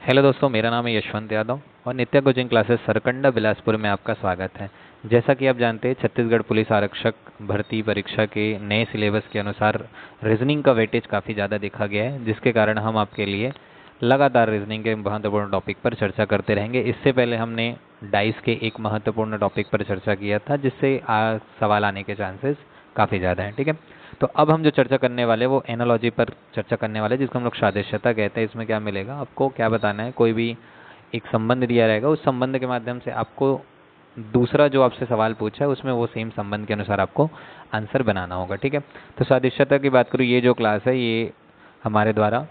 Hello दोस्तों, मेरा नाम है यशवंत यादव और नित्या कोचिंग क्लासेस सरकंडा बिलासपुर में आपका स्वागत है। जैसा कि आप जानते हैं, छत्तीसगढ़ पुलिस आरक्षक भर्ती परीक्षा के नए सिलेबस के अनुसार रीजनिंग का वेटेज काफ़ी ज़्यादा देखा गया है, जिसके कारण हम आपके लिए लगातार रीजनिंग के महत्वपूर्ण टॉपिक पर चर्चा करते रहेंगे। इससे पहले हमने डाइस के एक महत्वपूर्ण टॉपिक पर चर्चा किया था, जिससे सवाल आने के चांसेस काफ़ी ज़्यादा हैं। ठीक है, तो अब हम जो चर्चा करने वाले वो एनालॉजी पर चर्चा करने वाले, जिसको हम लोग सादृश्यता कहते हैं। इसमें क्या मिलेगा, आपको क्या बताना है, कोई भी एक संबंध दिया रहेगा, उस संबंध के माध्यम से आपको दूसरा जो आपसे सवाल पूछा है उसमें वो सेम संबंध के अनुसार आपको आंसर बनाना होगा। ठीक है, तो सादृश्यता की बात करूँ, ये जो क्लास है ये हमारे द्वारा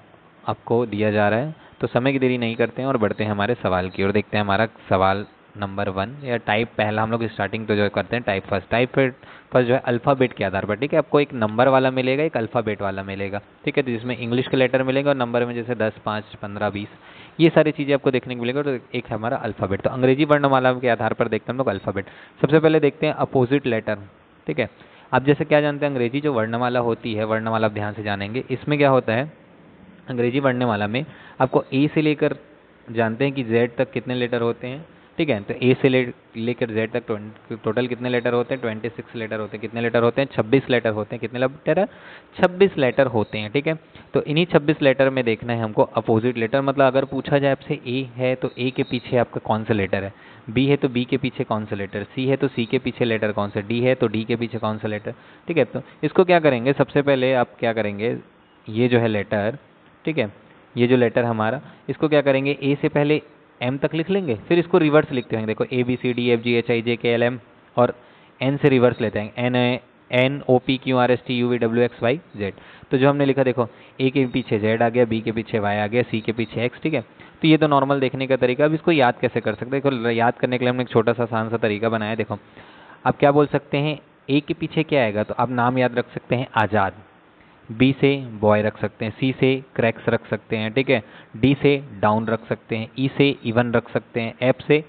आपको दिया जा रहा है। तो समय की देरी नहीं करते हैं और बढ़ते हैं हमारे सवाल की ओर। देखते हैं हमारा सवाल नंबर 1 या टाइप पहला हम लोग स्टार्टिंग तो जो करते हैं टाइप फर्स्ट। टाइप फर्स्ट जो है अल्फ़ाबेट के आधार पर। ठीक है, आपको एक नंबर वाला मिलेगा, एक अल्फ़ाबेट वाला मिलेगा। ठीक है, तो जिसमें इंग्लिश के लेटर मिलेंगे और नंबर में जैसे 10, 5, 15, 20 ये सारी चीज़ें आपको देखने को मिलेगा। तो एक है हमारा अल्फ़ाबेट। तो अंग्रेजी वर्णमाला के आधार पर देखते हैं हम लोग अल्फ़ाबेट। सबसे पहले देखते हैं अपोजिट लेटर। ठीक है, आप जैसे क्या जानते हैं, अंग्रेजी जो वर्णमाला होती है, वर्णमाला आप ध्यान से जानेंगे, इसमें क्या होता है, अंग्रेजी वर्णमाला में आपको ए से लेकर जानते हैं कि जेड तक कितने लेटर होते हैं। ठीक है, तो ए से लेकर जेड तक टोटल कितने लेटर होते हैं, 26 लेटर होते हैं। कितने लेटर होते हैं, 26 लेटर होते हैं। कितने लेटर है, 26 लेटर होते हैं। ठीक है, तो इन्हीं 26 लेटर में देखना है हमको अपोजिट लेटर। मतलब अगर पूछा जाए आपसे ए है तो ए के पीछे आपका कौन सा लेटर है, बी है तो बी के पीछे कौन सा लेटर, सी है तो सी के पीछे लेटर कौन सा, डी है तो डी के पीछे कौन सा लेटर। ठीक है, तो इसको क्या करेंगे, सबसे पहले आप क्या करेंगे, ये जो है लेटर, ठीक है, ये जो लेटर हमारा, इसको क्या करेंगे, ए से पहले एम तक लिख लेंगे, फिर इसको रिवर्स लिखते हैं। देखो A B C D F G H I J K L M, और एन से रिवर्स लेते हैं, N N O P Q R S T U V W X Y Z. तो जो हमने लिखा, देखो ए के पीछे जेड आ गया, बी के पीछे वाई आ गया, सी के पीछे एक्स। ठीक है, तो ये तो नॉर्मल देखने का तरीका। अब इसको याद कैसे कर सकते हैं, देखो याद करने के लिए हमने एक छोटा सा आसान सा तरीका बनाया। देखो आप क्या बोल सकते हैं, ए के पीछे क्या आएगा, तो आप नाम याद रख सकते हैं आज़ाद, बी से बॉय रख सकते हैं, सी से क्रैक्स रख सकते हैं। ठीक है, डी से डाउन रख सकते हैं, ई से इवन रख सकते हैं, एफ से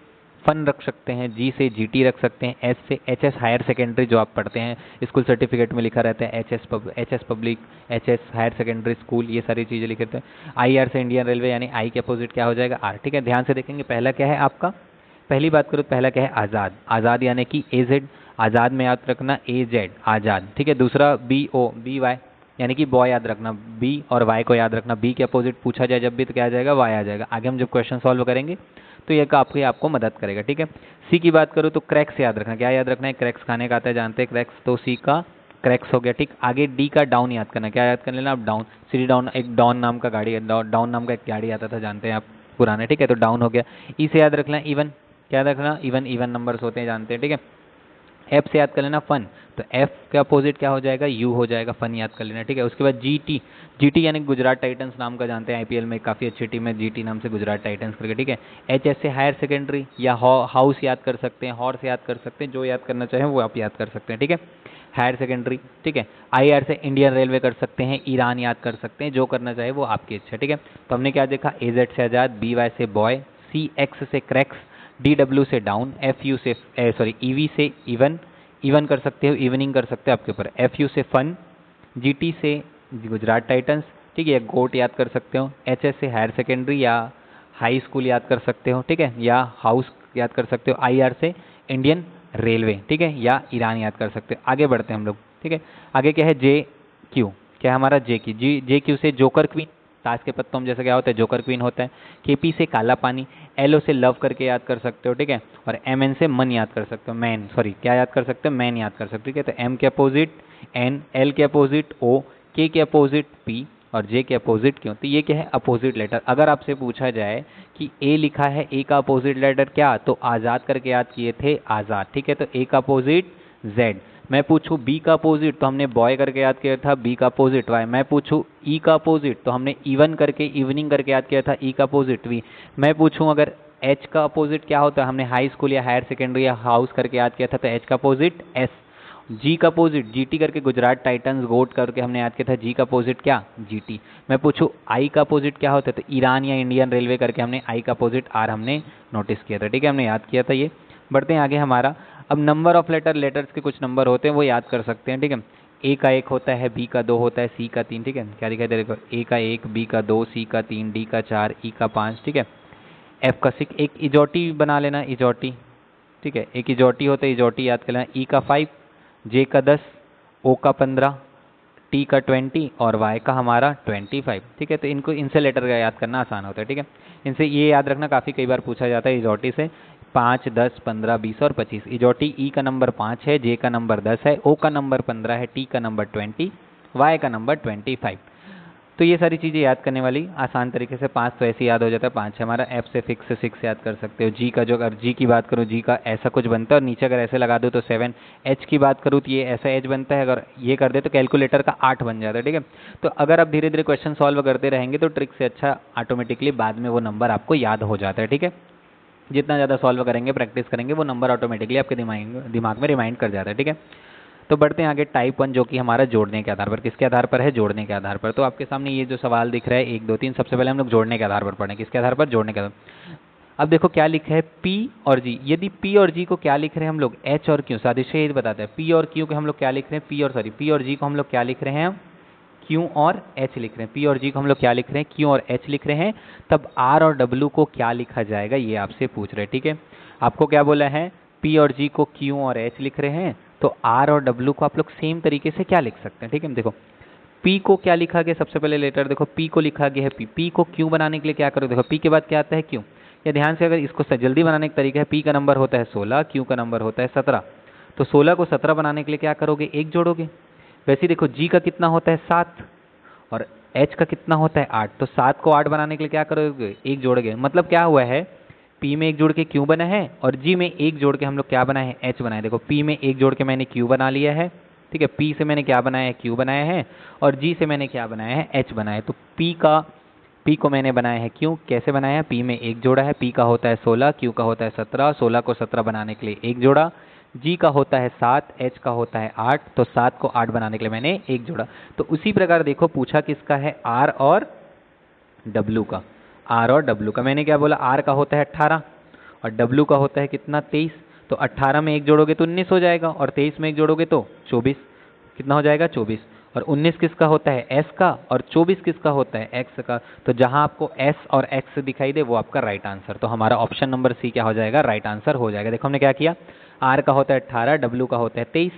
फन रख सकते हैं, जी से जीटी रख सकते हैं, एच से एच एस हायर सेकेंडरी, जो आप पढ़ते हैं स्कूल सर्टिफिकेट में लिखा रहता है H S public, H S higher secondary school, ये सारी चीज़ें लिखे रहते हैं। आई आर से इंडियन रेलवे, यानी आई के अपोजिट क्या हो जाएगा, आर। ठीक है, ध्यान से देखेंगे, पहला क्या है आपका, पहली बात करो, पहला क्या है, आज़ाद। आज़ाद यानी कि ए जेड, आज़ाद में याद रखना ए जेड आज़ाद। ठीक है, दूसरा बी ओ बी वाई, यानी कि बॉय याद रखना, बी और वाई को याद रखना। बी के अपोजिट पूछा जाए जब भी तो क्या आ जाएगा, वाई आ जाएगा। आगे हम जब क्वेश्चन सॉल्व करेंगे तो ये आपको मदद करेगा। ठीक है, सी की बात करूँ तो क्रैक्स याद रखना। क्या याद रखना है, क्रैक्स खाने का आता है, जानते हैं क्रैक्स, तो सी का क्रैक्स हो गया। ठीक, आगे डी का डाउन याद करना। क्या याद कर लेना आप, डाउन, सी डाउन, एक डाउन नाम का गाड़ी, डाउन नाम का एक गाड़ी आता था, जानते हैं आप पुराने। ठीक है, तो डाउन हो गया। ई से याद रखना इवन, क्या याद रखना, इवन, इवन नंबर्स होते हैं, जानते हैं। ठीक है, एफ से याद कर लेना फन, तो एफ के अपोजिट क्या हो जाएगा, यू हो जाएगा, फन याद कर लेना। ठीक है, उसके बाद जी टी, जी टी यानी गुजरात टाइटंस नाम का, जानते हैं आईपीएल में काफ़ी अच्छी टीम है जी टी नाम से, गुजरात टाइटंस करके। ठीक है, एच एस से हायर सेकेंडरी या हाउस याद कर सकते हैं, हॉर्स याद कर सकते हैं, जो याद करना चाहें वो आप याद कर सकते हैं। ठीक है, हायर सेकेंडरी। ठीक है, आई आर से इंडियन रेलवे कर सकते हैं, ईरान याद कर सकते हैं, जो करना चाहे वो आपकी इच्छा। ठीक है, तो हमने क्या देखा, ए जेड से आज़ाद, बी वाई से बॉय, सी एक्स से क्रैक्स, डी डब्ल्यू से डाउन, एफ यू से सॉरी ई वी से इवन, इवन कर सकते हो, इवनिंग कर सकते हो आपके ऊपर, एफ यू से फन, जी टी से गुजरात टाइटंस। ठीक है, गोट याद कर सकते हो, एच एस से हायर सेकेंडरी या हाई स्कूल याद कर सकते हो। ठीक है, या हाउस याद कर सकते हो, आई आर से इंडियन रेलवे। ठीक है, या ईरान याद कर सकते हो। आगे बढ़ते हैं हम लोग। ठीक है, आगे क्या है, जे क्यू, क्या है हमारा जे क्यू, जे क्यू से जोकर क्वीन, ताश के पत्तों में जैसे क्या होता है, जोकर क्वीन होता है। के पी से काला पानी, एल ओ से लव करके याद कर सकते हो। ठीक है, और एम एन से मन याद कर सकते हो, मैन, सॉरी क्या याद कर सकते हो, मैन याद कर सकते हो। ठीक है, तो एम के अपोजिट एन, एल के अपोजिट ओ, के अपोजिट पी और जे के अपोजिट क्यों, तो ये क्या है, अपोजिट लेटर। अगर आपसे पूछा जाए कि ए लिखा है, ए का अपोजिट लेटर क्या, तो आज़ाद करके याद किए थे, आज़ाद। ठीक है, तो ए का अपोजिट जेड। मैं पूछूं बी का अपोजिट, तो हमने बॉय करके याद किया था, बी का अपोजिट वाई। मैं पूछूं ई का अपोजिट, तो हमने इवन करके, इवनिंग करके याद किया था, ई का अपोजिट वी। मैं पूछूं अगर एच का अपोजिट क्या होता है, हमने हाई स्कूल या हायर सेकेंडरी या हाउस करके याद किया था, तो एच का अपोजिट एस। जी का अपोजिट जीटी करके, गुजरात टाइटंस गोट करके हमने याद किया था, जी का अपोजिट क्या, जीटी। मैं पूछूं आई का अपोजिट क्या होता है, तो ईरान या इंडियन रेलवे करके हमने आई का अपोजिट आर हमने नोटिस किया था। ठीक है, हमने याद किया था ये। बढ़ते हैं आगे हमारा, अब नंबर ऑफ लेटर्स के कुछ नंबर होते हैं वो याद कर सकते हैं। ठीक है, ए का 1 होता है, बी का 2 होता है, सी का 3, ठीक है। क्या दिखाई दे रहा है? ए का 1, बी का 2, सी का 3, डी का 4, ई का 5, ठीक है। एफ का 6, एक इजोटी बना लेना, इजोटी, ठीक है। एक इजोटी होता है, इजोटी याद कर लेना। ई का 5, जे का 10, ओ का 15, टी का 20 और वाई का हमारा 25, ठीक है। तो इनको इनसे लेटर का याद करना आसान होता है, ठीक है। इनसे ये याद रखना, काफ़ी कई बार पूछा जाता है इजोटी से। 5, 10, 15, 20 और 25। इजोटी ई का नंबर 5 है, जे का नंबर 10 है, ओ का नंबर 15 है, टी का नंबर 20, वाई का नंबर 25। तो ये सारी चीज़ें याद करने वाली आसान तरीके से। 5 तो ऐसे याद हो जाता है, 5 है हमारा। एफ से फिक्स से 6 याद कर सकते हो। जी का जो, अगर जी की बात करूँ, जी का ऐसा कुछ बनता है और नीचे अगर ऐसे लगा दो तो 7। एच की बात करूँ तो ये ऐसा एच बनता है, अगर ये कर दे तो कैलकुलेटर का 8 बन जाता है, ठीक है। तो अगर आप धीरे धीरे क्वेश्चन सॉल्व करते रहेंगे तो ट्रिक से अच्छा ऑटोमेटिकली बाद में वो नंबर आपको याद हो जाता है, ठीक है। जितना ज़्यादा सॉल्व करेंगे, प्रैक्टिस करेंगे, वो नंबर ऑटोमेटिकली आपके दिमाग में रिमाइंड कर जाता है, ठीक है। तो बढ़ते हैं आगे। टाइप 1 जो कि हमारा जोड़ने के आधार पर, किसके आधार पर है? जोड़ने के आधार पर। तो आपके सामने ये जो सवाल दिख रहा है 1, 2, 3, सबसे पहले हम लोग जोड़ने के आधार पर पढ़ें। किसके आधार पर? जोड़ने के आधार। अब देखो क्या लिखा है, P और G। यदि P और G को क्या लिख रहे हैं हम लोग? H और Q। सादिश ये बताते हैं P और Q को हम लोग क्या लिख रहे हैं? P और G को हम लोग क्या लिख रहे हैं? Q और H लिख रहे हैं। P और G को हम लोग क्या लिख रहे हैं? Q और H लिख रहे हैं। तब R और W को क्या लिखा जाएगा, ये आपसे पूछ रहे हैं, ठीक है। आपको क्या बोला है? P और G को Q और H लिख रहे हैं, तो R और W को आप लोग सेम तरीके से क्या लिख सकते हैं, ठीक है। देखो P को क्या लिखा गया? सबसे पहले लेटर देखो, P को लिखा गया है P। P को Q बनाने के लिए क्या करो? देखो P के बाद क्या आता है? Q। या ध्यान से अगर इसको जल्दी बनाने का तरीका है, P का नंबर होता है 16, Q का नंबर होता है 17। तो 16 को 17 बनाने के लिए क्या करोगे? 1 जोड़ोगे। वैसे ही देखो G का कितना होता है? 7 और H का कितना होता है? 8। तो 7 को 8 बनाने के लिए क्या करोगे? 1 जोड़ोगे। मतलब क्या हुआ है? P में 1 जोड़ के Q बना है और G में 1 जोड़ के हम लोग क्या बनाए हैं? H बनाए। देखो P में 1 जोड़ के मैंने Q बना लिया है, ठीक है। P से मैंने क्या बनाया है? Q बनाया है। और G से मैंने क्या बनाया है? H बनाया है। तो P को मैंने बनाया है Q। कैसे बनाया है? P में 1 जोड़ा है, P का होता है 16, Q का होता है 17। 16 को 17 बनाने के लिए 1 जोड़ा। G का होता है 7, H का होता है 8। तो 7 को 8 बनाने के लिए मैंने 1 जोड़ा। तो उसी प्रकार देखो पूछा किसका है? R और W का। R और W का मैंने क्या बोला? R का होता है 18 और W का होता है कितना? 23। तो 18 में 1 जोड़ोगे तो 19 हो जाएगा और 23 में 1 जोड़ोगे तो 24। कितना हो जाएगा? 24। और 19 किसका होता है? S का। और 24 किसका होता है? X का। तो जहां आपको S और X दिखाई दे वो आपका राइट आंसर। तो हमारा ऑप्शन नंबर सी क्या हो जाएगा? राइट आंसर हो जाएगा। देखो हमने क्या किया, R का होता है 18, W का होता है 23।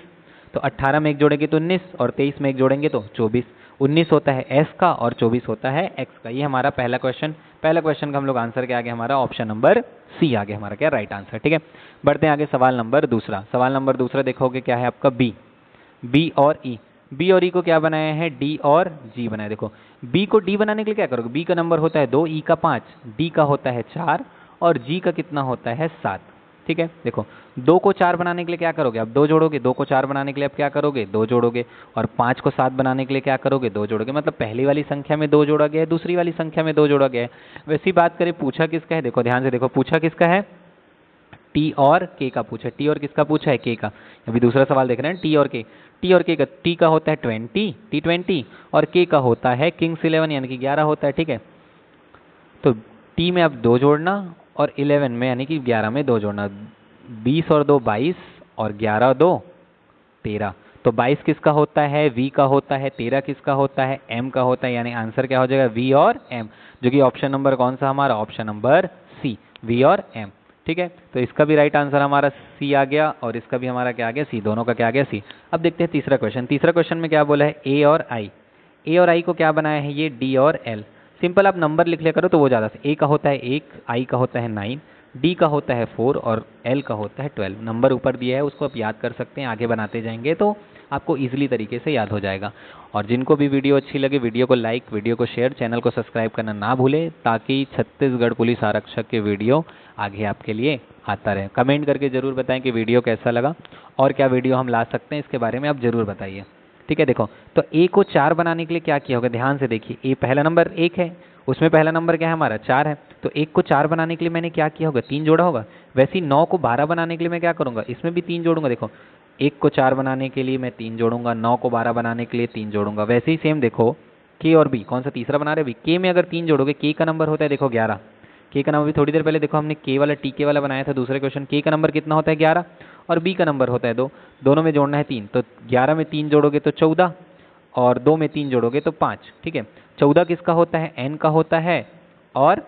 तो 18 में 1 जोड़ेंगे तो 19 और 23 में 1 जोड़ेंगे तो 24। 19 होता है S का और 24 होता है X का। ये हमारा पहला क्वेश्चन। पहला क्वेश्चन का हम लोग आंसर क्या आ गया हमारा? ऑप्शन नंबर सी आ गया हमारा क्या? राइट आंसर, ठीक है। बढ़ते हैं आगे। सवाल नंबर दूसरा। सवाल नंबर दूसरा देखोगे क्या है आपका? बी और ई। बी और ई को क्या बनाया है? डी और जी बनाया। देखो बी को डी बनाने के लिए क्या करोगे? बी का नंबर होता है 2, ई का 5, डी का होता है 4 और जी का कितना होता है? 7, ठीक है। देखो 2 को 4 बनाने के लिए क्या करोगे? आप 2 जोड़ोगे। 2 को 4 बनाने के लिए आप क्या करोगे? 2 जोड़ोगे। और 5 को 7 बनाने के लिए क्या करोगे? 2 जोड़ोगे। मतलब पहली वाली संख्या में 2 जोड़ा गया है, दूसरी वाली संख्या में 2 जोड़ा गया है। वैसी बात करें पूछा किसका है? देखो ध्यान से देखो, पूछा किसका है? टी और के का पूछा। टी और किसका पूछा है? के का। अभी दूसरा सवाल देख रहे हैं, टी और के। टी और के का, टी का होता है 20 और के का होता है किंग्स 11 यानी कि 11 होता है, ठीक है। तो टी में अब 2 जोड़ना और 11 में यानी कि 11 में 2 जोड़ना। 20 और 2 22 और 11 2 13। तो 22 किसका होता है? वी का होता है। 13 किसका होता है? एम का होता है। यानी आंसर क्या हो जाएगा? वी और एम, जो कि ऑप्शन नंबर कौन सा हमारा? ऑप्शन नंबर सी, वी और एम, ठीक है। तो इसका भी राइट आंसर हमारा सी आ गया और इसका भी हमारा क्या आ गया? सी। दोनों का क्या आ गया? सी। अब देखते हैं तीसरा क्वेश्चन। तीसरा क्वेश्चन में क्या बोला है? ए और आई। ए और आई को क्या बनाया है? ये डी और एल। सिंपल आप नंबर लिख लिया करो तो वो ज़्यादा से। ए का होता है 1, आई का होता है 9, डी का होता है 4 और एल का होता है 12। नंबर ऊपर दिया है, उसको आप याद कर सकते हैं। आगे बनाते जाएंगे तो आपको ईजिली तरीके से याद हो जाएगा। और जिनको भी वीडियो अच्छी लगे, वीडियो को लाइक, वीडियो को शेयर, चैनल को सब्सक्राइब करना ना भूलें, ताकि छत्तीसगढ़ पुलिस आरक्षक के वीडियो आगे आपके लिए आता रहे। कमेंट करके ज़रूर बताएं कि वीडियो कैसा लगा और क्या वीडियो हम ला सकते हैं, इसके बारे में आप ज़रूर बताइए, ठीक है। देखो तो ए को 4 बनाने के लिए क्या किया होगा? ध्यान से देखिए, ए पहला नंबर 1 है, उसमें पहला नंबर क्या है हमारा? 4 है। तो 1 को 4 बनाने के लिए मैंने क्या किया होगा? 3 जोड़ा होगा। वैसे ही 9 को 12 बनाने के लिए मैं क्या करूँगा? इसमें भी 3 जोड़ूंगा। देखो 1 को 4 बनाने के लिए मैं 3 जोड़ूंगा, 9 को 12 बनाने के लिए 3 जोड़ूंगा। वैसे ही सेम देखो के और बी, कौन सा तीसरा बना रहे हैं? के में अगर 3 जोड़ोगे, के का नंबर होता है देखो 11। के का नंबर भी थोड़ी देर पहले देखो हमने के वाला, टी के वाला बनाया था दूसरे क्वेश्चन। के का नंबर कितना होता है? 11। और बी का नंबर होता है 2, दोनों में जोड़ना है 3, तो 11 में 3 जोड़ोगे तो 14 और 2 में 3 जोड़ोगे तो 5। ठीक है, 14 किसका होता है, एन का होता है, और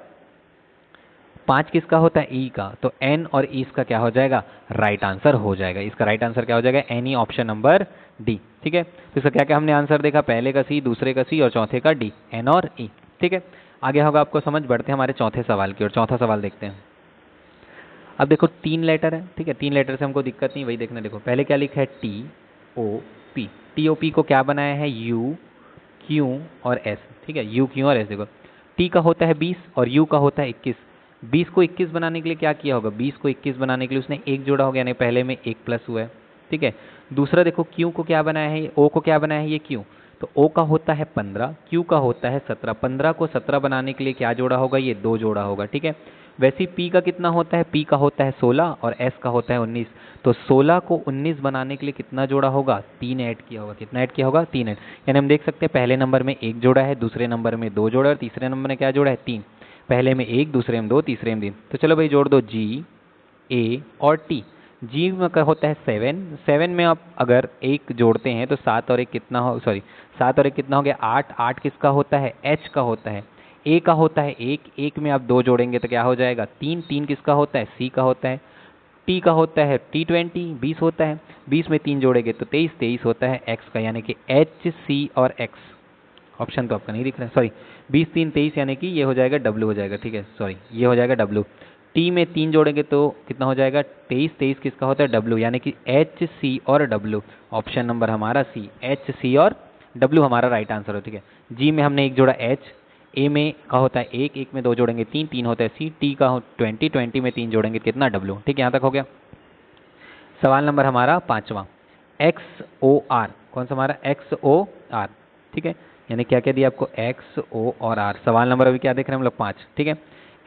5 किसका होता है, ई का। तो एन और ई इसका क्या हो जाएगा, राइट आंसर हो जाएगा। इसका राइट आंसर क्या हो जाएगा, N E, option number D. ठीक है, तो इसका क्या क्या हमने आंसर देखा, पहले का सी, दूसरे का सी और चौथे का डी, एन और ई। ठीक है, आगे होगा आपको समझ। बढ़ते हैं हमारे चौथे सवाल की ओर। चौथा सवाल देखते हैं। अब देखो 3 लेटर है, ठीक है, 3 लेटर से हमको दिक्कत नहीं, वही देखना। देखो पहले क्या लिखा है, T O P. T O P को क्या बनाया है, यू क्यू और एस। ठीक है, यू क्यू और एस। देखो टी का होता है 20 और यू का होता है 21। 20 को 21 बनाने के लिए क्या किया होगा, 20 को 21 बनाने के लिए उसने एक जोड़ा होगा, यानी पहले में एक प्लस हुआ है। ठीक है, दूसरा देखो क्यू को क्या बनाया है, ओ को क्या बनाया है, ये क्यू। तो ओ का होता है 15, क्यू का होता है 17। 15 को 17 बनाने के लिए क्या जोड़ा होगा, ये 2 जोड़ा होगा। ठीक है, वैसे ही पी का कितना होता है, पी का होता है 16 और एस का होता है 19। तो 16 को 19 बनाने के लिए कितना जोड़ा होगा, 3 ऐड किया होगा। कितना ऐड किया होगा, 3 ऐड। यानी हम देख सकते हैं पहले नंबर में 1 जोड़ा है, दूसरे नंबर में 2 जोड़ा है और तीसरे नंबर में क्या जोड़ा है, 3। पहले में 1, दूसरे में 2, तीसरे में 3। तो चलो भाई जोड़ दो, जी ए और टी। जी में का होता है 7, 7 में आप अगर 1 जोड़ते हैं तो 7 और 1 कितना हो, सॉरी 7 और 1 कितना हो गया, 8। 8 किसका होता है, एच का होता है। ए का होता है 1, 1 में आप 2 जोड़ेंगे तो क्या हो जाएगा, 3। 3 किसका होता है, सी का होता है। टी का होता है T20, 20 होता है। 20 में 3 जोड़ेंगे तो 23, 23 होता है एक्स का, यानी कि एच सी और एक्स। ऑप्शन तो आपका नहीं दिख रहा है, सॉरी 20 3 23, यानी कि ये हो जाएगा डब्ल्यू हो जाएगा। ठीक है, सॉरी ये हो जाएगा डब्ल्यू। टी में 3 जोड़ेंगे तो कितना हो जाएगा, 23, 23 किसका होता है, डब्ल्यू, यानी कि एच सी और डब्ल्यू। ऑप्शन नंबर हमारा सी, एच सी और डब्ल्यू हमारा राइट आंसर हो। ठीक है, जी में हमने एक जोड़ा एच, ए में का होता है 1, 1 में 2 जोड़ेंगे 3, 3 होता है सी। टी का 20, 20 में 3 जोड़ेंगे कितना, डब्ल्यू। ठीक है, यहाँ तक हो गया। सवाल नंबर हमारा 5वां, एक्स ओ आर। कौन सा हमारा, एक्स ओ आर। ठीक है, यानी क्या क्या दिया आपको, एक्स ओ और आर। सवाल नंबर अभी क्या देख रहे हैं हम लोग, 5। ठीक है,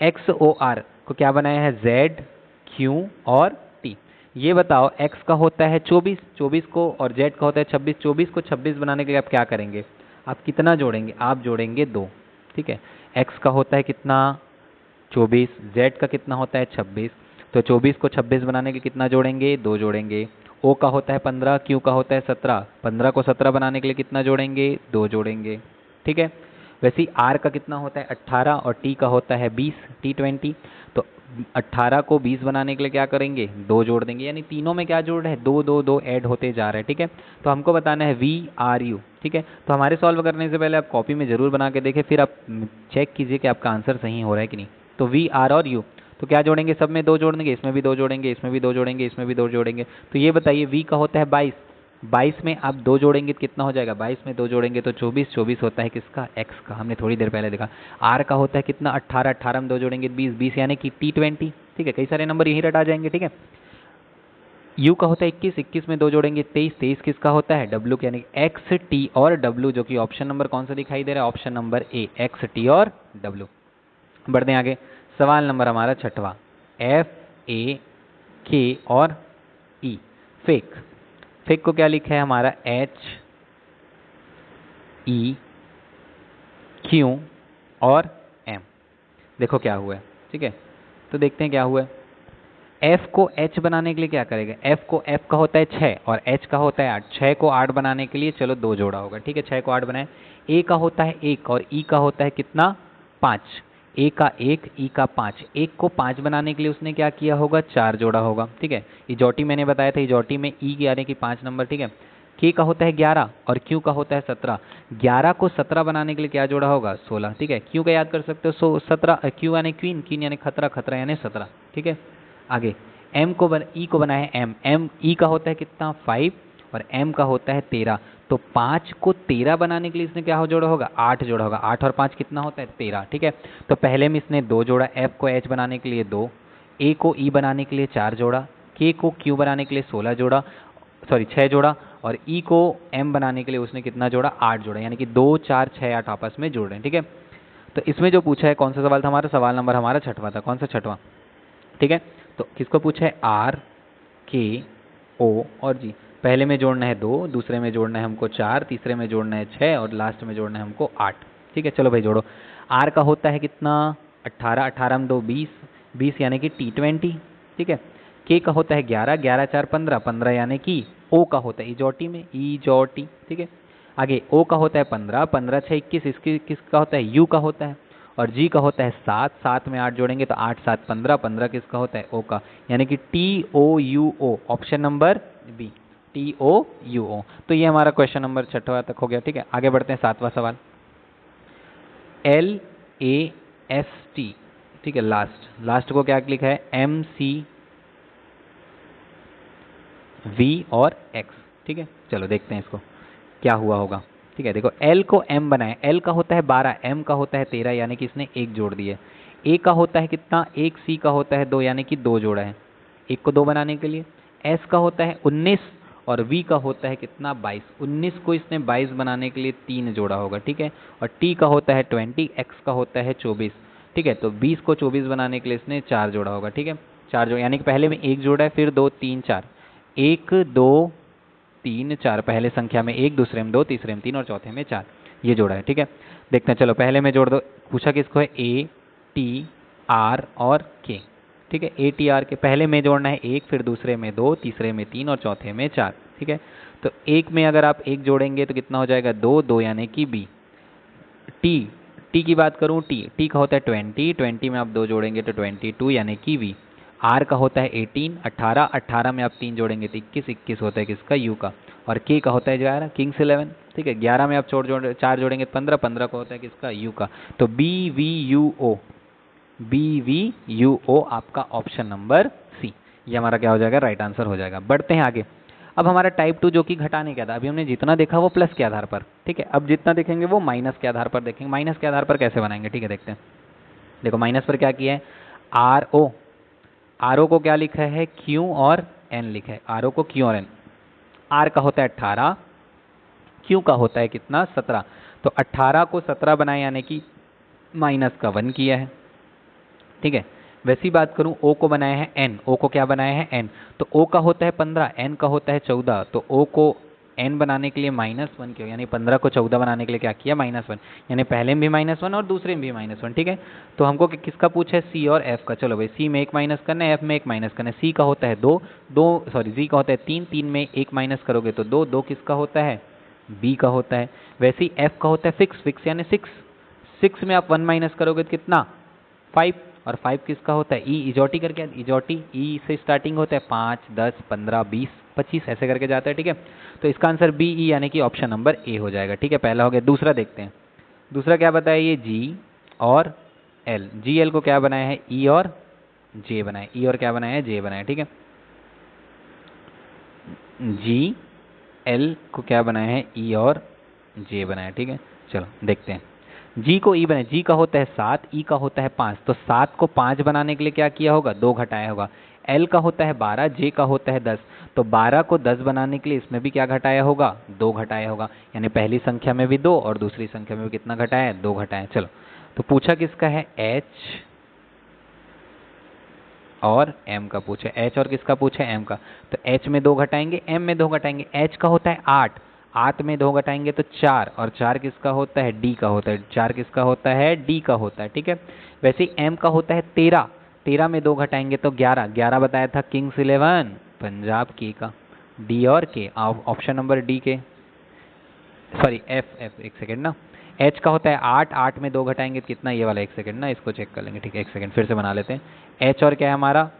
एक्स ओ आर को क्या बनाया है, जेड क्यू और टी। ये बताओ एक्स का होता है 24, 24 को, और जेड का होता है 26। 24 को 26 बनाने के लिए आप क्या करेंगे, आप कितना जोड़ेंगे, आप जोड़ेंगे 2। ठीक है, एक्स का होता है कितना, 24, जेड का कितना होता है 26। तो 24 को 26 बनाने के लिए कितना जोड़ेंगे, 2 जोड़ेंगे। ओ का होता है 15, क्यू का होता है 17। 15 को 17 बनाने के लिए कितना जोड़ेंगे, 2 जोड़ेंगे। ठीक है, वैसे ही आर का कितना होता है 18 और टी का होता है 20, T20। तो 18 को 20 बनाने के लिए क्या करेंगे, 2 जोड़ देंगे। यानी तीनों में क्या जोड़ रहे हैं, 2 2 2 ऐड होते जा रहे हैं। ठीक है, तो हमको बताना है वी आर यू। ठीक है, तो हमारे सॉल्व करने से पहले आप कॉपी में जरूर बना के देखें, फिर आप चेक कीजिए कि आपका आंसर सही हो रहा है कि नहीं। तो वी आर और यू, तो क्या जोड़ेंगे, सब में 2 जोड़ेंगे, इसमें भी 2 जोड़ेंगे, इसमें भी 2 जोड़ेंगे, इसमें भी 2 जोड़ेंगे। तो ये बताइए वी का होता है 22, 22 में आप 2 जोड़ेंगे तो कितना हो जाएगा, 22 में 2 जोड़ेंगे तो 24, 24 होता है किसका, एक्स का। हमने थोड़ी देर पहले देखा। आर का होता है कितना, 18, 18 में 2 जोड़ेंगे 20, 20 यानी कि T20। ठीक है, कई सारे नंबर यहीं रट आ जाएंगे। ठीक है, यू का होता है 21, 21 में 2 जोड़ेंगे 23, 23 किसका होता है, डब्ल्यू, यानी एक्स टी और डब्ल्यू, जो कि ऑप्शन नंबर कौन सा दिखाई दे रहा है, ऑप्शन नंबर ए, एक्स टी और डब्ल्यू। बढ़ते हैं आगे। सवाल नंबर हमारा 6वां, एफ ए के और ई। फेक, फेक को क्या लिखा है हमारा, एच ई क्यू और एम। देखो क्या हुआ है। ठीक है, तो देखते हैं क्या हुआ है। एफ को एच बनाने के लिए क्या करेगा, एफ को, एफ का होता है 6 और एच का होता है 8। 6 को 8 बनाने के लिए चलो 2 जोड़ा होगा। ठीक है, 6 को 8 बनाए। ए का होता है 1 और ई का होता है कितना, 5। ए का 1, ई का 5। 1 को 5 बनाने के लिए उसने क्या किया होगा, 4 जोड़ा होगा। ठीक है, इजोटी मैंने बताया था, इजोटी में ई यानी कि 5 नंबर। ठीक है, के का होता है 11 और क्यू का होता है 17। 11 को 17 बनाने के लिए क्या जोड़ा होगा, 16। ठीक है, क्यू का याद कर सकते हो, 17, क्यू यानी क्वीन, क्वीन यानी खतरा, खतरा यानी 17। ठीक है, आगे एम को ई को बनाया है एम, एम ई का होता है कितना, 5 और एम का होता है 13। तो 5 को 13 बनाने के लिए इसने क्या हो जोड़ा होगा, 8 जोड़ा होगा। 8 और 5 कितना होता है, 13। ठीक है, तो पहले में इसने 2 जोड़ा, एफ को एच बनाने के लिए 2, ए को ई बनाने के लिए 4 जोड़ा, के को क्यू बनाने के लिए 16 जोड़ा, सॉरी 6 जोड़ा, और ई को एम बनाने के लिए उसने कितना जोड़ा, 8 जोड़ा। यानी कि 2 4 6 8 आपस में जोड़ रहे हैं। ठीक है, तो इसमें जो पूछा है कौन सा सवाल था हमारा, सवाल नंबर हमारा 6वां था। कौन सा, 6वां। ठीक है, तो किसको पूछा है, आर के ओ और जी। पहले में जोड़ना है 2, दूसरे में जोड़ना है हमको 4, तीसरे में जोड़ना है 6 और लास्ट में जोड़ना है हमको 8। ठीक है, चलो भाई जोड़ो। आर का होता है कितना, 18, 18 में 2 20, 20 यानी कि T20। ठीक है, के का होता है 11, 11 4 15, 15 यानी कि ओ का होता है इजोटी में, इजोटी, ठीक है। आगे ओ का होता है 15, 15 6 21, इसकी किसका होता है यू का होता है। और जी का होता है 7, 7 में 8 जोड़ेंगे तो 8 7 15, 15 किसका होता है ओ का, यानी कि TOUO, option number B, TOUO। तो ये हमारा क्वेश्चन नंबर 6वां तक हो गया, ठीक है। आगे बढ़ते हैं 7वां सवाल, LAST, ठीक है। लास्ट को क्या लिखा है MCV और X, ठीक है। चलो देखते हैं इसको क्या हुआ होगा, ठीक है। देखो L को M बनाए, L का होता है 12, M का होता है 13, यानी कि इसने 1 जोड़ दिए। A का होता है कितना 1, C का होता है 2, यानी कि 2 जोड़ा है, 1 को 2 बनाने के लिए। S का होता है 19 और V का होता है कितना 22, 19 को इसने 22 बनाने के लिए 3 जोड़ा होगा, ठीक है। और T का होता है 20, X का होता है 24, ठीक है। तो 20 को 24 बनाने के लिए इसने 4 जोड़ा होगा, ठीक है। 4 जोड़ा यानी कि पहले में 1 जोड़ा है, फिर 2 3 4, 1 2 3 4, पहले संख्या में 1, दूसरे में 2, तीसरे में 3 और चौथे में 4, ये जोड़ा है, ठीक है। देखते हैं, चलो पहले में जोड़ दो। पूछा किसको है A T R और K, ठीक है। A T R के पहले में जोड़ना है 1, फिर दूसरे में 2, तीसरे में 3 और चौथे में 4, ठीक है। तो एक में अगर आप 1 जोड़ेंगे तो कितना हो जाएगा 2, 2 यानी कि B। T की बात करूँ, T का होता है 20, 20 में आप 2 जोड़ेंगे तो 22 यानी कि V। R का होता है 18, 18, 18 में आप 3 जोड़ेंगे तो 21, 21 होता है किसका U का। और K का होता है 11, किंग्स 11, ठीक है। 11 में आप 4 जोड़ेंगे तो 15, 15 का होता है किसका U का। तो BVUO, BVUO आपका ऑप्शन नंबर सी, ये हमारा क्या हो जाएगा राइट आंसर हो जाएगा। बढ़ते हैं आगे। अब हमारा टाइप 2 जो कि घटाने का था, अभी हमने जितना देखा वो प्लस के आधार पर, ठीक है। अब जितना देखेंगे वो माइनस के आधार पर देखेंगे। माइनस के आधार पर कैसे बनाएंगे, ठीक है, देखते हैं। देखो माइनस पर क्या किया है, RO को क्या लिखा है Q और N लिखा है, RO को Q और N। R का होता है 18, Q का होता है कितना 17, तो 18 को 17 बनाए यानी कि माइनस का 1 किया है, ठीक है। वैसी बात करूं O को बनाया है N, O को क्या बनाया है N, तो O का होता है 15, N का होता है 14, तो O को N बनाने के लिए -1 किया, यानी 15 को 14 बनाने के लिए क्या किया -1, यानी पहले में भी -1 और दूसरे में भी -1, ठीक है। तो हमको किसका पूछा है C और F का, चलो भाई C में 1 माइनस करना है, F में 1 माइनस करना है। C का होता है 2, Z का होता है 3, 3 में 1 माइनस करोगे तो 2, 2 किसका होता है B का होता है। वैसे ही F का होता है फिक्स यानी 6, 6 में आप 1 माइनस करोगे तो कितना 5, और 5 किसका होता है ई, इजोटी करके, इजोटी ई से स्टार्टिंग होता है 5 10 15 20 25 ऐसे करके जाता है, ठीक है। तो इसका आंसर बी ई यानी कि ऑप्शन नंबर ए हो जाएगा, ठीक है। पहला हो गया। दूसरा देखते हैं, दूसरा क्या बताया, ये जी और एल, जी एल को क्या बनाया है ई और जे बनाए, ई और क्या बनाया है जे बनाया, ठीक है। जी एल को क्या बनाया है ई और जे बनाया, ठीक है। चलो देखते हैं, जी को ई बनाए, जी का होता है 7, ई का होता है 5, तो 7 को 5 बनाने के लिए क्या किया होगा 2 घटाया होगा। एल का होता है 12, जे का होता है 10, तो 12 को 10 बनाने के लिए इसमें भी क्या घटाया होगा 2 घटाया होगा, यानी पहली संख्या में भी 2 और दूसरी संख्या में भी कितना घटाया है 2 घटाया। चलो तो पूछा किसका है एच और एम का पूछे, एच और किसका पूछे एम का, तो एच में 2 घटाएंगे, एम में 2 घटाएंगे। एच का होता है 8, 8 में 2 घटाएंगे तो 4, और 4 किसका होता है डी का होता है, 4 किसका होता है डी का होता है, ठीक है। वैसे ही एम का होता है 13, 13 में 2 घटाएंगे तो 11, 11 बताया था किंग्स 11 पंजाब के का। डी और के, ऑप्शन नंबर डी के, सॉरी एफ, एक सेकेंड ना। एच का होता है 8, 8 में 2 घटाएंगे तो कितना, ये वाला, एक सेकेंड ना, इसको चेक कर लेंगे, ठीक है, एक सेकेंड फिर से बना लेते हैं। एच और क्या है हमारा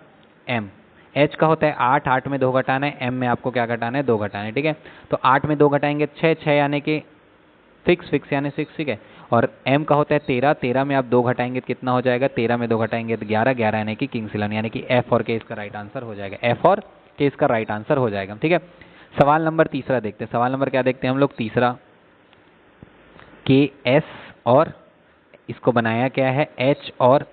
एम, एच का होता है 8, 8 में 2 घटाना है, एम में आपको क्या घटाना है 2 घटाना है, ठीक है। तो 8 में 2 घटाएंगे 6, 6 यानी कि फिक्स यानी 6, ठीक है। और एम का होता है 13, 13 में आप 2 घटाएंगे तो कितना हो जाएगा, 13 में 2 घटाएंगे तो 11, 11 यानी कि किंग्स 11, यानी कि एफ और के इसका राइट आंसर हो जाएगा, एफ और के इसका राइट आंसर हो जाएगा, ठीक है। सवाल नंबर तीसरा देखते हैं, सवाल नंबर क्या देखते हैं हम लोग तीसरा, के एस और इसको बनाया क्या है एच और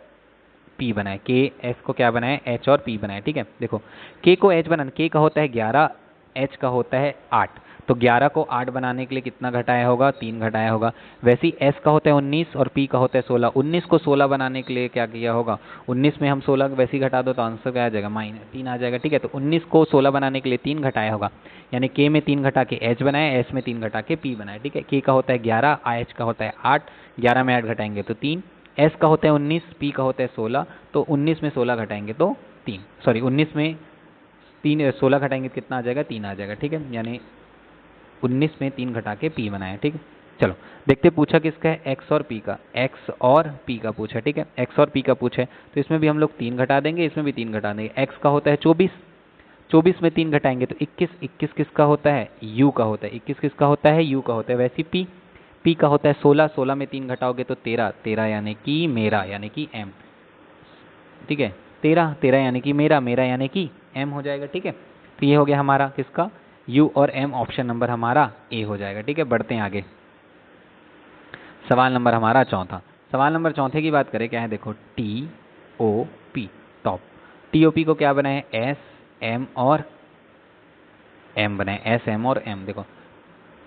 पी बनाए, के एस को क्या बनाए एच और पी बनाए, ठीक है। देखो के को एच बनाना, के का होता है 11, एच का होता है 8, तो 11 को 8 बनाने के लिए कितना घटाया होगा 3 घटाया होगा। वैसे ही एस का होता है 19 और पी का होता है 16, 19 को 16 बनाने के लिए क्या किया होगा, 19 में हम 16 वैसे ही घटा दो तो आंसर क्या आ जाएगा -3 आ जाएगा, ठीक है। तो 19 को 16 बनाने के लिए 3 घटाया होगा, यानी के में 3 घटा के एच बनाया, एस में 3 घटा के पी बनाया, ठीक है। के का होता है 11, एच का होता है 8, 11 में 8 घटाएंगे तो 3, एस का होता है 19, पी का होता है 16, तो 19 में 16 घटाएंगे तो 3, सॉरी 19 में तीन 16 घटाएंगे तो कितना आ जाएगा, 3 आ जाएगा, ठीक है। यानी 19 में 3 घटा के p बनाया, ठीक है। चलो देखते पूछा किसका है, x और p का, x और p का पूछा, ठीक है। x और p का पूछा है तो इसमें भी हम लोग 3 घटा देंगे, इसमें भी 3 घटा देंगे। x का होता है 24, 24 में 3 घटाएंगे तो 21, 21 किसका होता है, u का होता है, 21 किसका होता है, u का होता है। वैसे p, p का होता है 16, 16 में 3 घटाओगे तो 13, 13 यानी कि मेरा यानी कि m, ठीक है। 13, 13 यानी कि मेरा, मेरा यानी कि m हो जाएगा, ठीक है। तो ये हो गया हमारा किसका, u और m, ऑप्शन नंबर हमारा ए हो जाएगा, ठीक है। बढ़ते हैं आगे, सवाल नंबर हमारा चौथा। सवाल नंबर चौथे की बात करें, क्या है देखो, T O P, top. T O P को क्या बनाए, एस एम और एम बनाए, एस एम और एम। देखो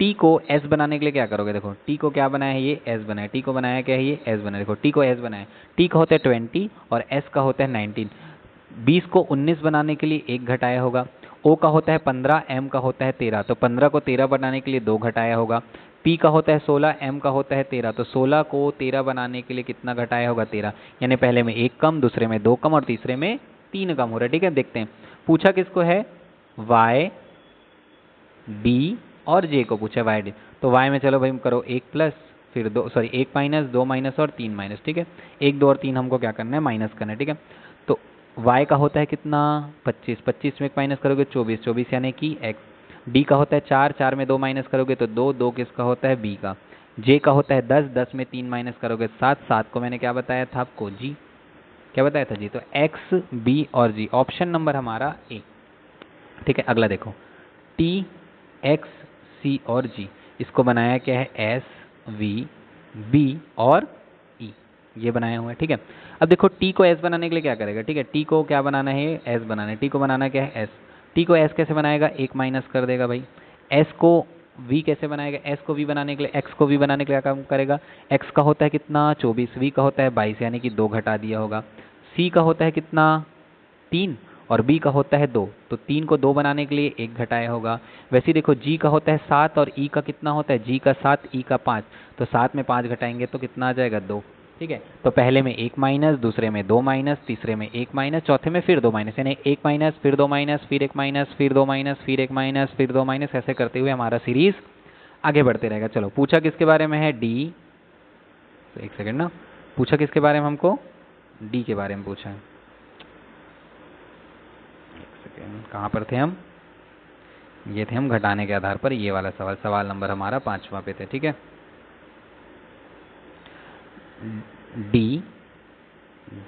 टी को एस बनाने के लिए क्या करोगे, देखो टी को क्या बनाया है, ये एस बनाया, टी को बनाया क्या है, ये एस बनाया। देखो टी को एस बनाया, टी का होता है 20 और एस का होता है 19। 20 को 19 बनाने के लिए 1 घटाया होगा। ओ का होता है 15, एम का होता है 13, तो 15 को 13 बनाने के लिए 2 घटाया होगा। पी का होता है 16, एम का होता है 13, तो 16 को 13 बनाने के लिए कितना घटाया होगा, 13। यानी पहले में 1 कम, दूसरे में 2 कम और तीसरे में 3 कम हो रहा है, ठीक है। देखते हैं पूछा किसको है, वाई डी और जे को पूछा, वाई डी। तो वाई में चलो भाई करो 1 प्लस, फिर 2 सॉरी 1 माइनस, 2 माइनस और 3 माइनस, ठीक है। 1 2 और 3 हमको क्या करना है, माइनस करना है, ठीक है। तो y का होता है कितना, 25, 25 में 1 माइनस करोगे 24, 24 यानी कि x। d का होता है 4, 4 में 2 माइनस करोगे तो 2, 2 किसका होता है, b का। j का होता है 10, 10 में 3 माइनस करोगे 7, 7 को मैंने क्या बताया था आपको, g, क्या बताया था, g। तो x, b और g, ऑप्शन नंबर हमारा ए, ठीक है। अगला देखो, t, x, c और g, इसको बनाया क्या है, s, v, b और e, ये बनाया हुआ है, ठीक है। अब देखो t को s बनाने के लिए क्या करेगा, ठीक है। t को क्या बनाना है, s बनाना है। t को बनाना क्या है, s। t को s कैसे बनाएगा, 1 माइनस कर देगा भाई। s को v कैसे बनाएगा, s को v बनाने के लिए, x को v बनाने के लिए क्या काम करेगा, x का होता है कितना 24, v का होता है 22 यानी कि 2 घटा दिया होगा। c का होता है कितना 3 और b का होता है 2, तो 3 को 2 बनाने के लिए 1 घटाया होगा। वैसे ही देखो g का होता है 7 और e का कितना होता है, g का 7, e का 5, तो 7 में 5 घटाएंगे तो कितना आ जाएगा, 2, ठीक है। तो पहले में 1 माइनस, दूसरे में 2 माइनस, तीसरे में 1 माइनस, चौथे में फिर 2 माइनस, यानी 1 माइनस फिर 2 माइनस फिर 1 माइनस फिर 2 माइनस फिर 1 माइनस फिर 2 माइनस, ऐसे करते हुए हमारा सीरीज आगे बढ़ते रहेगा। चलो पूछा किसके बारे में है, डी, तो एक सेकेंड ना, पूछा किसके बारे में हमको, डी के बारे में पूछा है। कहाँ पर थे हम, ये थे हम घटाने के आधार पर, ये वाला सवाल, सवाल नंबर हमारा 5वां पे थे, ठीक है। डी,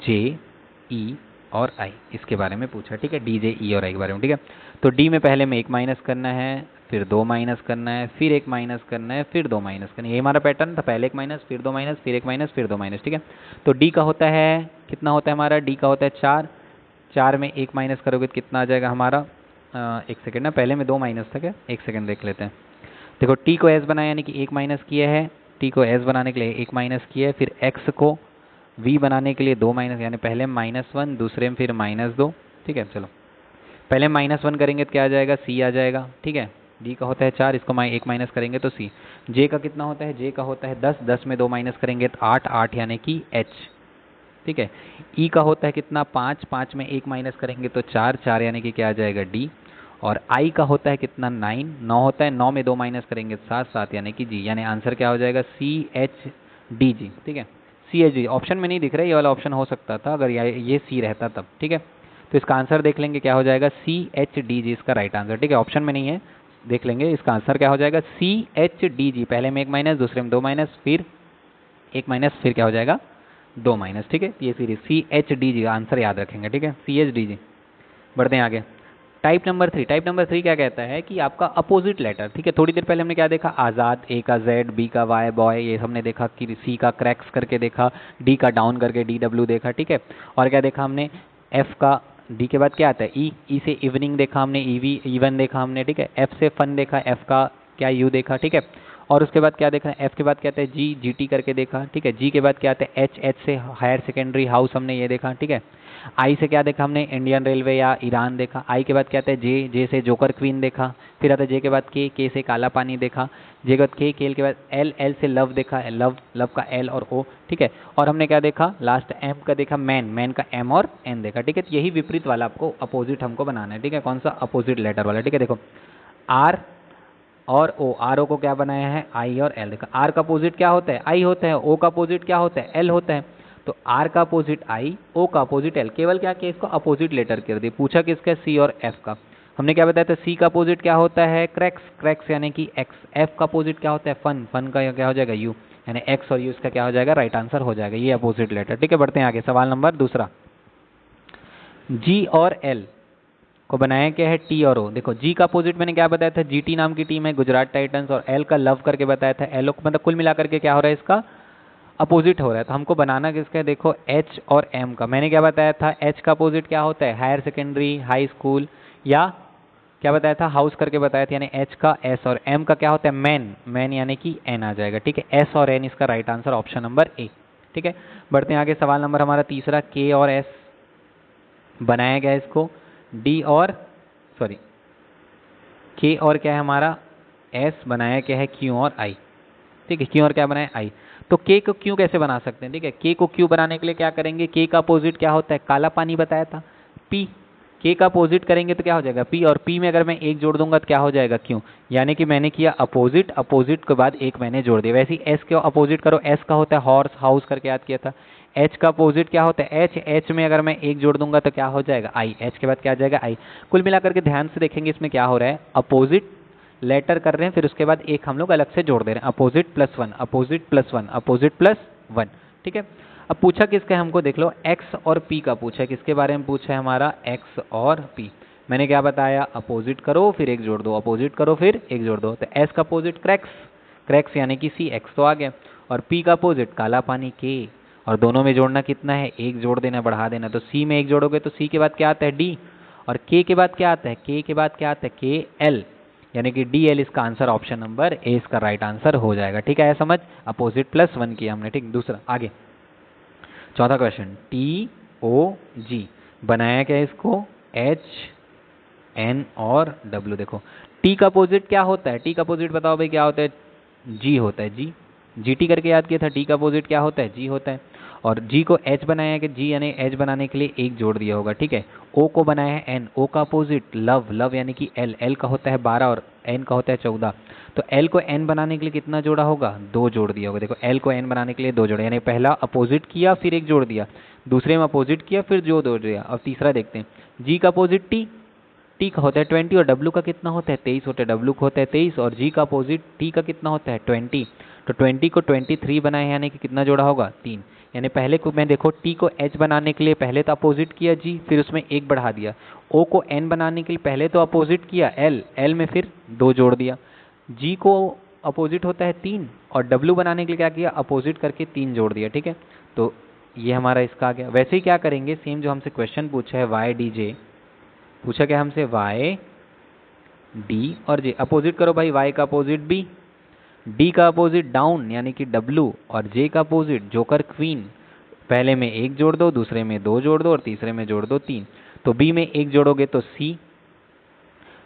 जे, ई और आई, इसके बारे में पूछा, ठीक है। डी, जे, ई और आई के बारे में, ठीक है। तो डी में पहले में 1 माइनस करना है, फिर 2 माइनस करना है, फिर 1 माइनस करना है, फिर 2 माइनस करना है। ये हमारा पैटर्न था, पहले 1 माइनस फिर 2 माइनस फिर 1 माइनस फिर 2 माइनस, ठीक है। तो डी का होता है कितना, होता है हमारा, डी का होता है 4, 4 में 1 माइनस करोगे तो कितना आ जाएगा हमारा, एक सेकेंड ना, पहले में 2 माइनस था क्या, एक सेकेंड देख लेते हैं। देखो टी को एस बनाया यानी कि 1 माइनस किया है, टी को एस बनाने के लिए 1 माइनस किया है, फिर एक्स को v बनाने के लिए 2 माइनस, यानी पहले -1, दूसरे में फिर -2, ठीक है। चलो पहले -1 करेंगे तो क्या आ जाएगा, c आ जाएगा, ठीक है। d का होता है 4, इसको 1 माइनस करेंगे तो c। j का कितना होता है, j का होता है 10, 10 में 2 माइनस करेंगे तो 8, 8 यानी कि h, ठीक है। e का होता है कितना 5, 5 में 1 माइनस करेंगे तो 4, 4 यानी कि क्या आ जाएगा, d। और i का होता है कितना 9, 9 होता है, 9 में 2 माइनस करेंगे तो 7, 7 यानी कि g, यानी आंसर क्या हो जाएगा, सी एच डी जी, ठीक है। सी एच डी ऑप्शन में नहीं दिख रहा है, ये वाला ऑप्शन हो सकता था अगर ये सी रहता तब, ठीक है। तो इसका आंसर देख लेंगे क्या हो जाएगा, सी एच डी जी इसका राइट आंसर, ठीक है। ऑप्शन में नहीं है, देख लेंगे इसका आंसर क्या हो जाएगा, सी एच डी जी, पहले में 1 माइनस, दूसरे में 2 माइनस, फिर 1 माइनस, फिर क्या हो जाएगा 2 माइनस, ठीक है। ये series C H D G answer याद रखेंगे, ठीक है, सी एच डी जी। बढ़ते हैं आगे, टाइप नंबर 3। टाइप नंबर 3 क्या कहता है कि आपका अपोजिट लेटर, ठीक है। थोड़ी देर पहले हमने क्या देखा, आज़ाद, ए का जेड, बी का वाई, बॉय, ये हमने देखा कि सी का क्रैक्स करके देखा, डी का डाउन करके डी डब्ल्यू देखा, ठीक है। और क्या देखा हमने, एफ का, डी के बाद क्या आता है ई, ई से इवनिंग देखा हमने, ईवी इवन देखा हमने, ठीक है। एफ से फन देखा, एफ का क्या यू देखा, ठीक है। और उसके बाद क्या देखना है, एफ के बाद क्या आता है जी, जी टी करके देखा, ठीक है। जी के बाद क्या आता है एच, एच से हायर सेकेंडरी हाउस हमने ये देखा, ठीक है। आई से क्या देखा हमने, इंडियन रेलवे या ईरान देखा। आई के बाद क्या आता है जे, जे से जोकर क्वीन देखा। फिर आता है जे के बाद के से काला पानी देखा। जे के बाद के बाद एल, एल से लव देखा, लव, लव का एल और ओ, ठीक है। और हमने क्या देखा लास्ट, एम का देखा मैन, मैन का एम और एन देखा, ठीक है। यही विपरीत वाला आपको अपोजिट हमको बनाना है, ठीक है। कौन सा, अपोजिट लेटर वाला, ठीक है। देखो आर और ओ, आर ओ को क्या बनाया है आई और एल। देखा आर का अपोजिट क्या होता है आई होता है, ओ का अपोजिट क्या होता है एल होता है। तो आर का अपोजिट आई, ओ का अपोजिट एल, केवल क्या किया इसको अपोजिट लेटर कर दिया। पूछा किसका, सी और एफ का। हमने क्या बताया था, सी का अपोजिट क्या होता है क्रैक्स, क्रैक्स यानी कि एक्स। एफ का अपोजिट क्या होता है फन, फन का क्या हो जाएगा यू, यानी एक्स और यू इसका क्या हो जाएगा राइट आंसर हो जाएगा, ये अपोजिट लेटर, ठीक है। बढ़ते हैं आगे, सवाल नंबर दूसरा। जी और एल को बनाया क्या है टी और ओ। देखो जी का अपोजिट मैंने क्या बताया था, जीटी नाम की टीम है गुजरात टाइटंस, और एल का लव करके बताया था। एल मतलब कुल मिलाकर के क्या हो रहा है इसका अपोजिट हो रहा है। तो हमको बनाना किसका है, देखो एच और एम का। मैंने क्या बताया था, एच का अपोजिट क्या होता है हायर सेकेंडरी, हाई स्कूल, या क्या बताया था हाउस करके बताया था, यानी एच का एस, और एम का क्या होता है मैन, मैन यानी कि एन आ जाएगा, ठीक है। एस और एन इसका राइट आंसर ऑप्शन नंबर ए, ठीक है। बढ़ते हैं आगे, सवाल नंबर हमारा तीसरा, के और एस बनाया गया इसको डी और सॉरी के और क्या है हमारा एस बनाया क्या है क्यू और आई, ठीक है। क्यू और क्या बनाया आई। तो के को क्यू कैसे बना सकते हैं, ठीक है। के को क्यू बनाने के लिए क्या करेंगे, के का अपोजिट क्या होता है काला पानी बताया था, पी। के का अपोजिट करेंगे तो क्या हो जाएगा पी, और पी में अगर मैं एक जोड़ दूंगा तो क्या हो जाएगा क्यू, यानी कि मैंने किया अपोजिट, अपोजिट के बाद एक मैंने जोड़ दिया। वैसे ही एस के अपोजिट करो, एस का होता है हॉर्स, हाउस करके याद किया था। एच का अपोजिट क्या होता है एच, एच में अगर मैं एक जोड़ दूंगा तो क्या हो जाएगा आई, एच के बाद क्या आ जाएगा आई। कुल मिलाकर के ध्यान से देखेंगे इसमें क्या हो रहा है, अपोजिट लेटर कर रहे हैं, फिर उसके बाद एक हम लोग अलग से जोड़ दे रहे हैं, opposite plus one, opposite plus one, opposite plus one, ठीक है। अब पूछा किसका है हमको, देख लो एक्स और पी का पूछा है। किसके बारे में पूछा है हमारा, एक्स और पी। मैंने क्या बताया, अपोजिट करो फिर एक जोड़ दो, अपोजिट करो फिर एक जोड़ दो। तो एस का अपोजिट क्रैक्स, क्रैक्स यानी कि सी, एक्स तो आ गया, और पी का अपोजिट काला पानी के, और दोनों में जोड़ना कितना है एक जोड़ देना बढ़ा देना। तो सी में एक जोड़ोगे तो सी के बाद क्या आता है डी, और के के बाद क्या आता है, के के बाद क्या आता है के एल, यानी कि डी एल इसका आंसर ऑप्शन नंबर ए इसका राइट आंसर हो जाएगा, ठीक है। समझ, अपोजिट प्लस वन किया हमने, ठीक। दूसरा आगे चौथा क्वेश्चन, टी ओ जी बनाया क्या इसको एच एन और डब्ल्यू। देखो टी का अपोजिट क्या होता है, टी का अपोजिट बताओ भाई क्या होता है, जी होता है, जी, जी टी करके याद किया था। टी का अपोजिट क्या होता है जी होता है, और जी को एच बनाया है कि जी यानी एच बनाने के लिए एक जोड़ दिया होगा, ठीक है। ओ को बनाया है एन, ओ का अपोजिट लव, लव यानी कि एल, एल का होता है 12 और एन का होता है 14। तो एल को एन बनाने के लिए कितना जोड़ा होगा, दो जोड़ दिया होगा। देखो एल को एन बनाने के लिए दो जोड़े, यानी पहला अपोजिट किया फिर एक जोड़ दिया, दूसरे में अपोजिट किया फिर जो जोड़ दिया। और तीसरा देखते हैं, जी का अपोजिट टी, टी का होता है 20, और डब्ल्यू का कितना होता है 23 होता है, डब्ल्यू का होता है 23, और जी का अपोजिट टी का कितना होता है 20। तो 20 को 23 बनाए, यानी कि कितना जोड़ा होगा 3। यानी पहले को मैं देखो टी को एच बनाने के लिए पहले तो अपोजिट किया जी, फिर उसमें एक बढ़ा दिया। ओ को एन बनाने के लिए पहले तो अपोजिट किया एल, एल में फिर दो जोड़ दिया। जी को अपोजिट होता है 3, और डब्ल्यू बनाने के लिए क्या किया अपोजिट करके 3 जोड़ दिया, ठीक है। तो ये हमारा इसका आ गया। वैसे ही क्या करेंगे सेम जो हमसे क्वेश्चन पूछा है वाई डी जे, पूछा क्या हमसे वाई डी और जे, अपोजिट करो भाई, वाई का अपोजिट बी, डी का अपोजिट डाउन यानी कि डब्ल्यू, और जे का अपोजिट जोकर क्वीन। पहले में एक जोड़ दो, दूसरे में दो जोड़ दो, और तीसरे में जोड़ दो 3। तो बी में एक जोड़ोगे तो सी,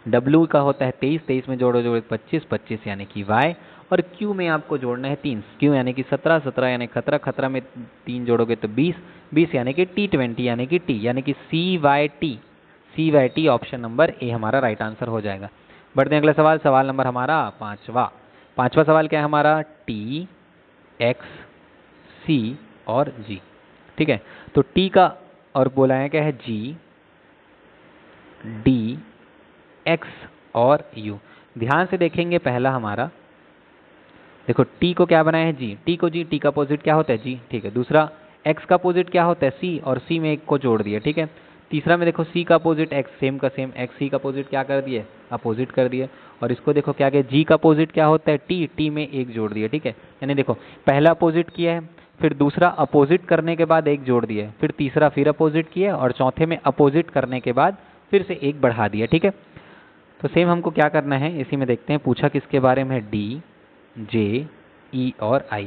डब्ल्यू का होता है 23, 23 में जोड़ो जोड़ो 25, 25 यानी कि वाई, और क्यू में आपको जोड़ना है 3, क्यू यानी कि 17, 17 यानी खतरा, खतरा में 3 जोड़ोगे तो 20, 20 यानी कि टी 20 यानी कि टी, यानी कि C Y T, C Y T option number A हमारा राइट आंसर हो जाएगा। बढ़ते हैं अगला सवाल, सवाल नंबर हमारा पांचवा सवाल क्या है हमारा, टी एक्स सी और जी, ठीक है। तो टी का और बोला है क्या है जी, डी, एक्स और यू। ध्यान से देखेंगे पहला हमारा, देखो टी को क्या बनाया है जी, टी को जी, टी का अपोजिट क्या होता है जी, ठीक है। दूसरा एक्स का अपोजिट क्या होता है सी, और सी में एक को जोड़ दिया, ठीक है। तीसरा में देखो सी का अपोजिट एक्स, सेम का सेम, एक्स सी का अपोजिट क्या कर दिए अपोजिट कर दिए। और इसको देखो क्या गया, जी का अपोजिट क्या होता है टी, टी में एक जोड़ दिया, ठीक है। यानी देखो पहला अपोजिट किया है, फिर दूसरा अपोजिट करने के बाद एक जोड़ दिया, फिर तीसरा फिर अपोजिट किया, और चौथे में अपोजिट करने के बाद फिर से एक बढ़ा दिया, ठीक है। तो सेम हमको क्या करना है इसी में देखते हैं, पूछा किसके बारे में डी, J, E और I।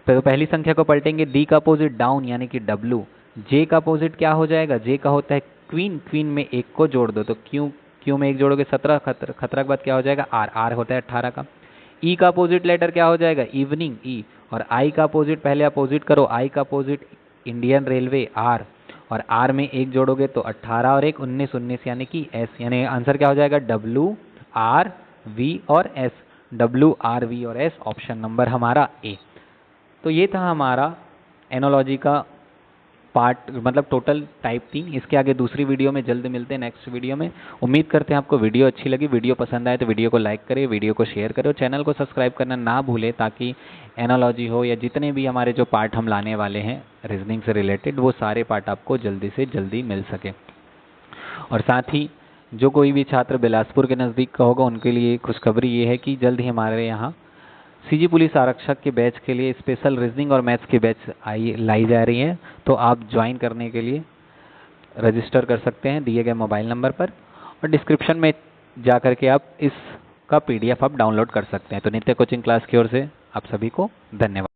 तो पहली संख्या को पलटेंगे, D का अपोजिट डाउन यानी कि W। J का अपोजिट क्या हो जाएगा, J का होता है क्वीन, क्वीन में एक को जोड़ दो तो क्यू में एक जोड़ोगे 17, खतरा के बाद क्या हो जाएगा R, R होता है 18 का। E का अपोजिट लेटर क्या हो जाएगा, इवनिंग, E। और I का अपोजिट, पहले अपोजिट करो, I का अपोजिट इंडियन रेलवे R, और R में एक जोड़ोगे तो 18 और एक 19, 19 यानी कि S, यानी आंसर क्या हो जाएगा W R V और S, W R V और S, ऑप्शन नंबर हमारा A। तो ये था हमारा एनोलॉजी का पार्ट, मतलब टोटल टाइप 3। इसके आगे दूसरी वीडियो में जल्द मिलते हैं, नेक्स्ट वीडियो में। उम्मीद करते हैं आपको वीडियो अच्छी लगी। वीडियो पसंद आए तो वीडियो को लाइक करें, वीडियो को शेयर करें और चैनल को सब्सक्राइब करना ना भूलें, ताकि एनोलॉजी हो या जितने भी हमारे जो पार्ट हम लाने वाले हैं रीजनिंग से रिलेटेड, वो सारे पार्ट आपको जल्दी से जल्दी मिल सके। और साथ ही जो कोई भी छात्र बिलासपुर के नज़दीक का होगा, उनके लिए खुशखबरी ये है कि जल्द ही हमारे यहाँ सीजी पुलिस आरक्षक के बैच के लिए स्पेशल रीजनिंग और मैथ्स की बैच लाई जा रही है। तो आप ज्वाइन करने के लिए रजिस्टर कर सकते हैं दिए गए मोबाइल नंबर पर, और डिस्क्रिप्शन में जा कर के आप इसका PDF आप डाउनलोड कर सकते हैं। तो नित्य कोचिंग क्लास की ओर से आप सभी को धन्यवाद।